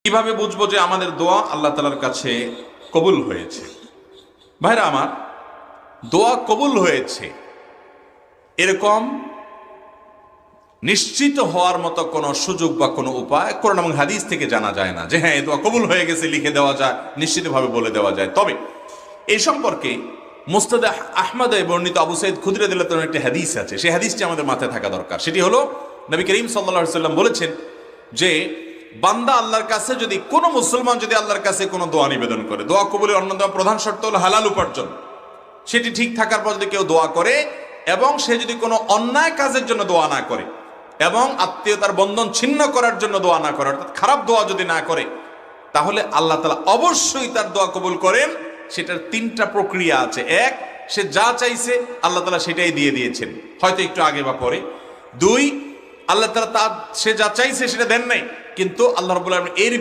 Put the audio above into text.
কিভাবে বুঝবো যে আমাদের দোয়া আল্লাহ তাআলার কাছে কবুল হয়েছে? ভাইরা আমার, দোয়া কবুল হয়েছে এরকম নিশ্চিত হওয়ার মতো কোনো সুযোগ বা কোনো উপায় কোরআন এবং হাদিস থেকে জানা যায় না যে হ্যাঁ, এই দোয়া কবুল হয়ে গেছে লিখে দেওয়া যায়, নিশ্চিতভাবে বলে দেওয়া যায়। তবে এই সম্পর্কে মুসনাদে আহমদে বর্ণিত আবু সাঈদ খুদরি রাদিয়াল্লাহু তাআলার একটি হাদিস আছে। সেই হাদিসটি আমাদের মাথায় থাকা দরকার। সেটি হলো, নবী করিম সাল্লাল্লাহু আলাইহি সাল্লাম বলেছেন যে বান্দা আল্লাহর কাছে যদি, কোনো মুসলমান যদি আল্লাহর কাছে কোনো দোয়া নিবেদন করে, দোয়া কবুলের অন্যতম প্রধান শর্ত হলো হালাল উপার্জন। সেটি ঠিক থাকার পর যদি কেউ দোয়া করে এবং সে যদি কোনো অন্যায় কাজের জন্য দোয়া না করে এবং আত্মীয়তার বন্ধন ছিন্ন করার জন্য দোয়া না করে, অর্থাৎ খারাপ দোয়া যদি না করে, তাহলে আল্লাহ তাআলা অবশ্যই তার দোয়া কবুল করেন। সেটার তিনটা প্রক্রিয়া আছে। এক, সে যা চাইছে আল্লাহ তাআলা সেটাই দিয়ে দিয়েছেন, হয়তো একটু আগে বা পরে। দুই, আল্লাহ তাআলা সে যা চাইছে সেটা দেন নাই, কিন্তু আল্লাহ রাব্বুল আলামিন এর